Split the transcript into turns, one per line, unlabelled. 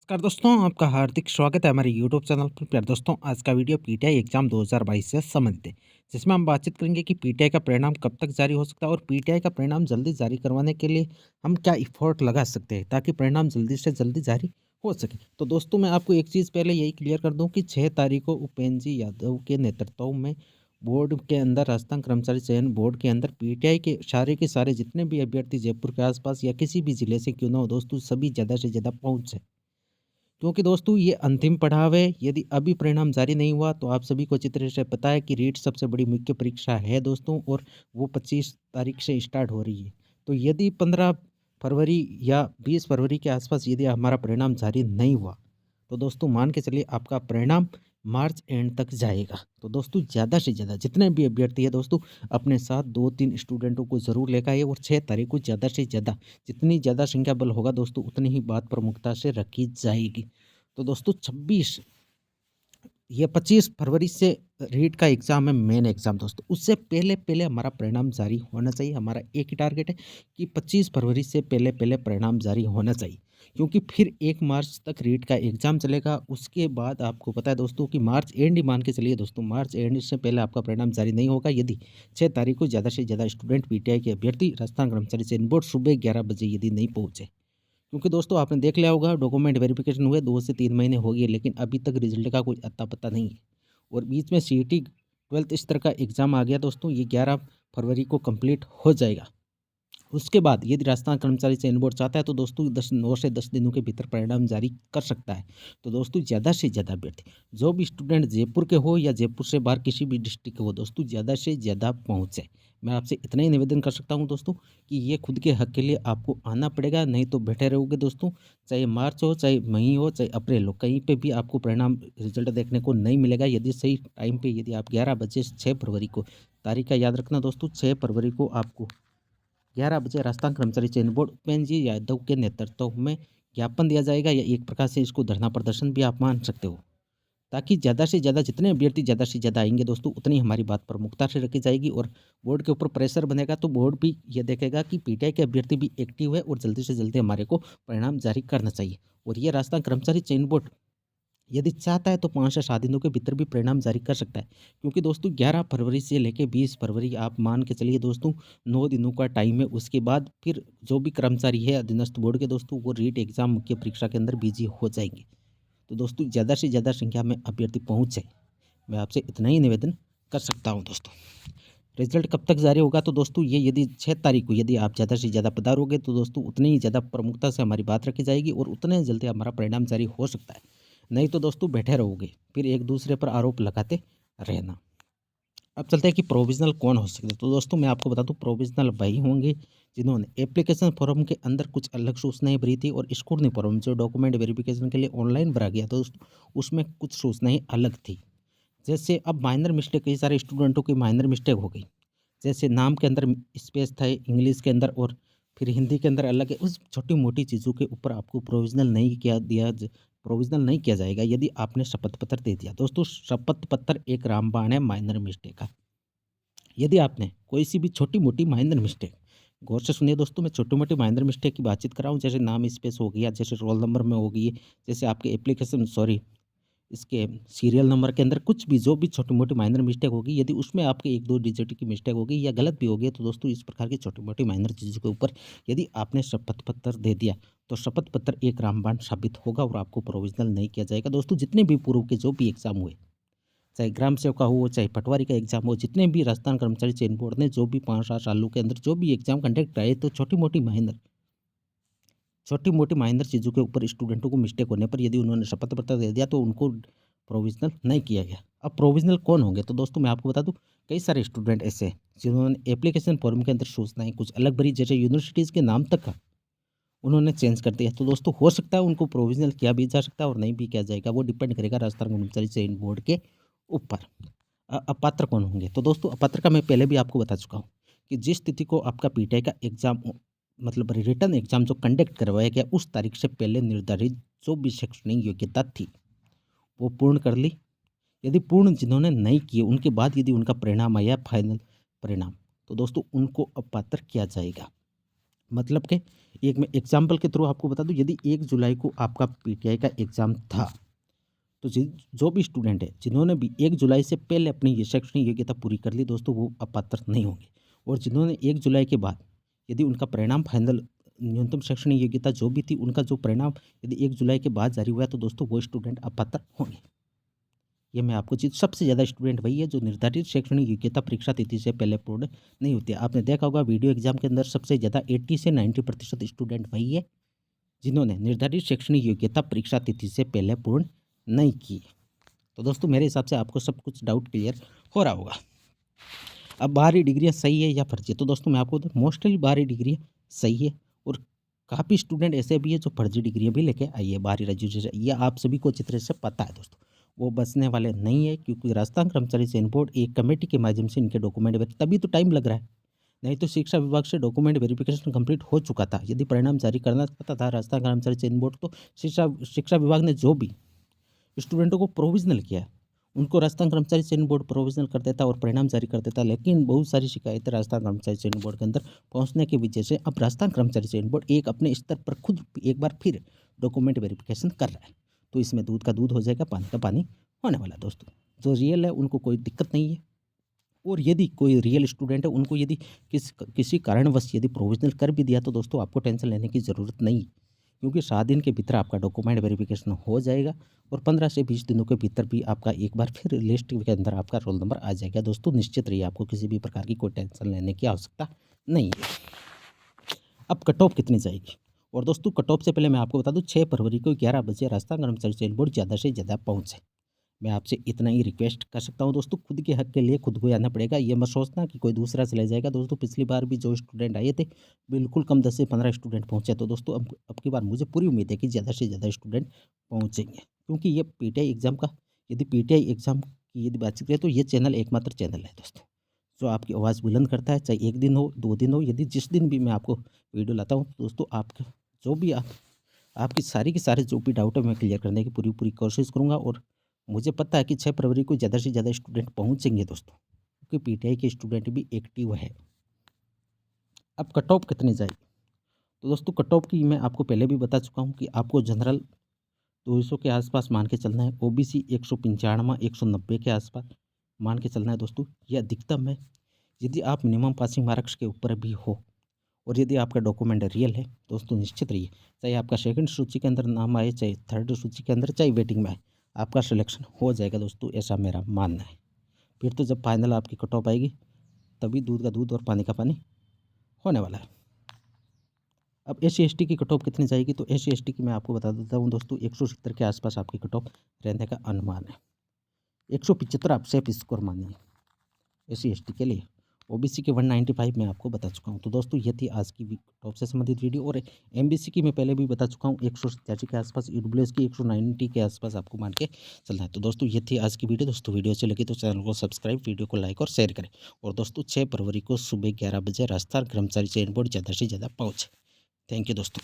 नमस्कार दोस्तों, आपका हार्दिक स्वागत है हमारे यूट्यूब चैनल पर। प्यारे दोस्तों, आज का वीडियो पीटीआई एग्जाम 2022 से संबंधित है, जिसमें हम बातचीत करेंगे कि पीटीआई का परिणाम कब तक जारी हो सकता है और पीटीआई का परिणाम जल्दी जारी करवाने के लिए हम क्या इफोर्ट लगा सकते हैं ताकि परिणाम जल्दी से जल्दी जारी हो सके। तो दोस्तों, मैं आपको एक चीज़ पहले यही क्लियर कर दूँ कि 6 तारीख को उपेंद्र जी यादव के नेतृत्व में बोर्ड के अंदर, राजस्थान कर्मचारी चयन बोर्ड के अंदर पीटीआई के सारे जितने भी अभ्यर्थी जयपुर के आसपास या किसी भी जिले से क्यों ना हो दोस्तों, सभी ज़्यादा से ज़्यादा पहुँचे। क्योंकि दोस्तों, ये अंतिम पड़ाव है। यदि अभी परिणाम जारी नहीं हुआ तो आप सभी को अच्छी तरह से पता है कि रीट सबसे बड़ी मुख्य परीक्षा है दोस्तों, और वो 25 तारीख से स्टार्ट हो रही है। तो यदि 15 फरवरी या 20 फरवरी के आसपास यदि हमारा परिणाम जारी नहीं हुआ तो दोस्तों, मान के चलिए आपका परिणाम मार्च एंड तक जाएगा। तो दोस्तों, ज़्यादा से ज़्यादा जितने भी अभ्यर्थी है दोस्तों, अपने साथ 2-3 स्टूडेंटों को ज़रूर लेकर आइए, और 6 तारीख को ज़्यादा से ज़्यादा, जितनी ज़्यादा संख्या बल होगा दोस्तों, उतनी ही बात प्रमुखता से रखी जाएगी। तो दोस्तों, 26 ये 25 फरवरी से रीट का एग्ज़ाम है, मेन एग्ज़ाम दोस्तों। उससे पहले-पहले हमारा परिणाम जारी होना चाहिए। हमारा एक ही टारगेट है कि 25 फरवरी से पहले-पहले परिणाम जारी होना चाहिए। क्योंकि फिर 1 मार्च तक रीट का एग्ज़ाम चलेगा। उसके बाद आपको पता है दोस्तों कि मार्च एंड ही मान के चलिए दोस्तों, मार्च एंड से पहले आपका परिणाम जारी नहीं होगा यदि 6 तारीख को ज़्यादा से ज़्यादा स्टूडेंट पीटीआई के अभ्यर्थी राजस्थान कर्मचारी चयन बोर्ड सुबह 11 बजे यदि नहीं पहुँचे। क्योंकि दोस्तों, आपने देख लिया होगा, डॉक्यूमेंट वेरिफिकेशन हुए 2 से 3 महीने हो गए, लेकिन अभी तक रिजल्ट का कोई अता पता नहीं है। और बीच में सीईटी 12th स्तर का एग्ज़ाम आ गया दोस्तों, ये 11 फरवरी को कंप्लीट हो जाएगा। उसके बाद यदि राजस्थान कर्मचारी चयन बोर्ड चाहता है तो दोस्तों 9 से 10 दिनों के भीतर परिणाम जारी कर सकता है। तो दोस्तों, ज़्यादा से ज़्यादा अभ्यर्थी, जो भी स्टूडेंट जयपुर के हो या जयपुर से बाहर किसी भी डिस्ट्रिक्ट के हो दोस्तों, ज़्यादा से ज़्यादा पहुँचे। मैं आपसे इतना ही निवेदन कर सकता हूँ दोस्तों कि ये खुद के हक के लिए आपको आना पड़ेगा, नहीं तो बैठे रहोगे दोस्तों। चाहे मार्च हो, चाहे मई हो, चाहे अप्रैल हो, कहीं पे भी आपको परिणाम रिजल्ट देखने को नहीं मिलेगा। यदि सही टाइम पे यदि आप 11 बजे 6 फरवरी को, तारीख का याद रखना दोस्तों, 6 फरवरी को आपको 11 बजे राजस्थान कर्मचारी चयन बोर्ड उपेंद्र जी यादव के नेतृत्व में ज्ञापन दिया जाएगा, या एक प्रकार से इसको धरना प्रदर्शन भी आप मान सकते हो, ताकि ज़्यादा से ज़्यादा जितने अभ्यर्थी ज़्यादा से ज़्यादा आएंगे दोस्तों, उतनी हमारी बात प्रमुखता से रखी जाएगी। और बोर्ड के ऊपर प्रेशर बनेगा तो बोर्ड भी ये देखेगा कि पीटीआई के अभ्यर्थी भी एक्टिव है और जल्दी से जल्दी हमारे को परिणाम जारी करना चाहिए। और ये राजस्थान कर्मचारी चयन बोर्ड यदि चाहता है तो 5 से 7 दिनों के भीतर भी परिणाम जारी कर सकता है। क्योंकि दोस्तों, 11 फरवरी से लेके 20 फरवरी आप मान के चलिए दोस्तों, 9 दिनों का टाइम है। उसके बाद फिर जो भी कर्मचारी है अधीनस्थ बोर्ड के दोस्तों, वो रीट एग्जाम मुख्य परीक्षा के अंदर बिजी हो जाएंगे। तो दोस्तों, ज़्यादा से ज़्यादा संख्या में अभ्यर्थी पहुँच जाए, मैं आपसे इतना ही निवेदन कर सकता हूँ दोस्तों। रिजल्ट कब तक जारी होगा तो दोस्तों, ये यदि 6 तारीख को यदि आप ज़्यादा से ज़्यादा पधारोगे तो दोस्तों, उतनी ही ज़्यादा प्रमुखता से हमारी बात रखी जाएगी और उतने ही जल्दी हमारा परिणाम जारी हो सकता है। नहीं तो दोस्तों, बैठे रहोगे, फिर एक दूसरे पर आरोप लगाते रहना। अब चलते हैं कि प्रोविज़नल कौन हो सकते हैं। तो दोस्तों, मैं आपको बता दूँ, प्रोविज़नल वही होंगे जिन्होंने एप्लीकेशन फॉर्म के अंदर कुछ अलग सूचनाएँ भरी थी, और स्क्रूटनी फॉर्म जो डॉक्यूमेंट वेरिफिकेशन के लिए ऑनलाइन भरा गया था दोस्तों, उसमें कुछ सूचनाएँ अलग थी। जैसे अब माइनर मिस्टेक, कई सारे स्टूडेंटों की माइनर मिस्टेक हो गई। जैसे नाम के अंदर स्पेस था इंग्लिश के अंदर, और फिर हिंदी के अंदर अलग है। उस छोटी-मोटी चीज़ों के ऊपर आपको प्रोविज़नल नहीं किया जाएगा यदि आपने शपथ पत्र दे दिया। दोस्तों, शपथ पत्र एक रामबाण है माइनर मिस्टेक का। यदि आपने कोई सी भी छोटी-मोटी माइनर मिस्टेक, गौर से सुनिए दोस्तों, मैं छोटी-मोटी माइनर मिस्टेक की बातचीत कर रहा हूँ, जैसे नाम स्पेस हो गया, जैसे रोल नंबर में हो गई, जैसे आपके इसके सीरियल नंबर के अंदर कुछ भी, जो भी छोटी-मोटी माइनर मिस्टेक होगी, यदि उसमें आपके 1-2 डिजिट की मिस्टेक होगी या गलत भी होगी, तो दोस्तों, इस प्रकार की छोटी-मोटी माइनर चीज़ों के ऊपर यदि आपने शपथ पत्र दे दिया, तो शपथ पत्र एक रामबाण साबित होगा और आपको प्रोविज़नल नहीं किया जाएगा। दोस्तों, जितने भी पूर्व के जो भी एग्ज़ाम हुए, चाहे ग्राम सेवक का हो, चाहे पटवारी का एग्ज़ाम हो, जितने भी राजस्थान कर्मचारी चयन बोर्ड ने जो भी 5-7 सालों के अंदर जो भी एग्ज़ाम कंडक्ट कराए, तो छोटी-मोटी माइनर चीज़ों के ऊपर स्टूडेंटों को मिस्टेक होने पर यदि उन्होंने शपथ पत्र दे दिया, तो उनको प्रोविज़नल नहीं किया गया। अब प्रोविज़नल कौन होंगे? तो दोस्तों, मैं आपको बता दूँ, कई सारे स्टूडेंट ऐसे हैं जिन्होंने एप्लीकेशन फॉर्म के अंदर सूचनाएँ कुछ अलग भरी, जैसे यूनिवर्सिटीज़ के नाम तक का उन्होंने चेंज कर दिया। तो दोस्तों, हो सकता है उनको प्रोविज़नल किया भी जा सकता है और नहीं भी किया जाएगा। वो डिपेंड करेगा राजस्थान कर्मचारी चयन बोर्ड के ऊपर। अपात्र कौन होंगे? तो दोस्तों, अपात्र का मैं पहले भी आपको बता चुका हूँ कि जिस तिथि को आपका पीटीआई का एग्ज़ाम मतलब रिटन एग्ज़ाम जो कंडक्ट करवाया गया, उस तारीख से पहले निर्धारित जो भी शैक्षणिक योग्यता थी, वो पूर्ण कर ली। यदि पूर्ण जिन्होंने नहीं किए, उनके बाद यदि उनका परिणाम आया फाइनल परिणाम, तो दोस्तों, उनको अपात्र किया जाएगा। मतलब कि एक मैं एग्जाम्पल के थ्रू आपको बता दूं, यदि 1 जुलाई को आपका पीटीआई का एग्ज़ाम था, तो जो भी स्टूडेंट है जिन्होंने भी 1 जुलाई से पहले अपनी ये शैक्षणिक योग्यता पूरी कर ली दोस्तों, वो अब पात्र नहीं होंगे। और जिन्होंने 1 जुलाई के बाद यदि उनका परिणाम फाइनल न्यूनतम शैक्षणिक योग्यता जो भी थी, उनका जो परिणाम यदि 1 जुलाई के बाद जारी हुआ है, तो दोस्तों वो स्टूडेंट अब पात्र होंगे। ये मैं आपको चीज़, सबसे ज़्यादा स्टूडेंट वही है जो निर्धारित शैक्षणिक योग्यता परीक्षा तिथि से पहले पूर्ण नहीं होती है। आपने देखा होगा वीडियो एग्जाम के अंदर सबसे ज़्यादा 80 से 90% स्टूडेंट वही है जिन्होंने निर्धारित शैक्षणिक योग्यता परीक्षा तिथि से पहले पूर्ण नहीं की। तो दोस्तों मेरे हिसाब से आपको सब कुछ डाउट क्लियर हो रहा होगा। अब बाहरी डिग्रियाँ सही है या फर्जी है, तो दोस्तों मैं आपको मोस्टली बाहरी डिग्री सही है। और काफ़ी स्टूडेंट ऐसे भी है जो फर्जी डिग्रियाँ भी लेके आई है बाहरी राज्यों से। ये आप सभी को अच्छी तरह से पता है दोस्तों, वो बचने वाले नहीं है, क्योंकि राजस्थान कर्मचारी चयन बोर्ड एक कमेटी के माध्यम से इनके डॉक्यूमेंट तभी तो टाइम लग रहा है। नहीं तो शिक्षा विभाग से डॉक्यूमेंट वेरिफिकेशन कंप्लीट हो चुका था। यदि परिणाम जारी करना चाहता था राजस्थान कर्मचारी चयन बोर्ड, तो शिक्षा शिक्षा विभाग ने जो भी स्टूडेंटों को प्रोविजनल किया है, उनको राजस्थान कर्मचारी चयन बोर्ड प्रोविजनल कर देता और परिणाम जारी कर देता। लेकिन बहुत सारी शिकायतें राजस्थान कर्मचारी चयन बोर्ड के अंदर पहुंचने की वजह से अब राजस्थान कर्मचारी चयन बोर्ड एक अपने स्तर पर खुद एक बार फिर डॉक्यूमेंट वेरिफिकेशन कर रहा है। तो इसमें दूध का दूध हो जाएगा, पानी का पानी होने वाला दोस्तों। जो रियल है उनको कोई दिक्कत नहीं है, और यदि कोई रियल स्टूडेंट है उनको यदि किसी कारणवश यदि प्रोविजनल कर भी दिया, तो दोस्तों आपको टेंशन लेने की ज़रूरत नहीं, क्योंकि 7 दिन के भीतर आपका डॉक्यूमेंट वेरिफिकेशन हो जाएगा और 15 से 20 दिनों के भीतर भी आपका एक बार फिर लिस्ट के अंदर आपका रोल नंबर आ जाएगा। दोस्तों निश्चित रहिए, आपको किसी भी प्रकार की कोई टेंशन लेने की आवश्यकता नहीं है। अब कट ऑफ कितनी जाएगी, और दोस्तों कट ऑफ से पहले मैं आपको बता दूं, 6 फरवरी को 11 बजे राजस्थान कर्मचारी चयन बोर्ड ज़्यादा से ज़्यादा पहुँचे। मैं आपसे इतना ही रिक्वेस्ट कर सकता हूँ दोस्तों, खुद के हक के लिए खुद को आना पड़ेगा। ये मत सोचना कि कोई दूसरा चला जाएगा। दोस्तों पिछली बार भी जो स्टूडेंट आए थे, बिल्कुल कम 10 से 15 स्टूडेंट पहुँचे। तो दोस्तों अब की बार मुझे पूरी उम्मीद है कि ज़्यादा से ज़्यादा स्टूडेंट पहुँचेंगे, क्योंकि ये पीटीआई एग्ज़ाम का, यदि पीटीआई एग्ज़ाम की यदि बातचीत करें, तो ये चैनल एकमात्र चैनल है दोस्तों, जो आपकी आवाज़ बुलंद करता है। चाहे 1 दिन हो, 2 दिन हो, यदि जिस दिन भी मैं आपको वीडियो लाता हूँ, तो दोस्तों आपके जो भी आपकी सारी के सारे जो भी डाउट है, मैं क्लियर करने की पूरी पूरी कोशिश करूँगा। और मुझे पता है कि 6 फरवरी को ज़्यादा से ज़्यादा स्टूडेंट पहुँचेंगे दोस्तों, क्योंकि पीटीआई के स्टूडेंट भी एक्टिव है। अब कट ऑफ कितनी जाएगी, तो दोस्तों कट ऑफ की मैं आपको पहले भी बता चुका हूँ कि आपको जनरल 200 के आसपास मान के चलना है, ओबीसी 195 190 के आसपास मान के चलना है दोस्तों, ये अधिकतम है। यदि आप मिनिमम पासिंग मार्क्स के ऊपर भी हो, और यदि आपका डॉक्यूमेंट रियल है, दोस्तों निश्चित रहिए, चाहे आपका सेकंड सूची के अंदर नाम आए, चाहे थर्ड सूची के अंदर, चाहे वेटिंग में आए, आपका सिलेक्शन हो जाएगा दोस्तों, ऐसा मेरा मानना है। फिर तो जब फाइनल आपकी कट ऑफ आएगी, तभी दूध का दूध और पानी का पानी होने वाला है। अब SC/ST की कट ऑफ कितनी जाएगी, तो SC/ST की मैं आपको बता देता हूँ दोस्तों, 170 के आसपास आपकी कट ऑफ रहने का अनुमान है। 175 आप सेफ स्कोर मानिए SC/ST के लिए। ओबीसी के 195 मैं आपको बता चुका हूँ। तो दोस्तों ये थी आज की टॉप से संबंधित वीडियो। और एमबीसी की मैं पहले भी बता चुका हूँ, 187 के आसपास, ईडब्ल्यूएस की 190 के आसपास आपको मान के चलना है। तो दोस्तों ये थी आज की वीडियो। दोस्तों वीडियो अच्छी लगी तो चैनल को सब्सक्राइब, वीडियो को लाइक और शेयर करें। और दोस्तों 6 फरवरी को सुबह 11 बजे राजस्थान कर्मचारी चयन बोर्ड ज़्यादा से ज़्यादा पहुँचे। थैंक यू दोस्तों।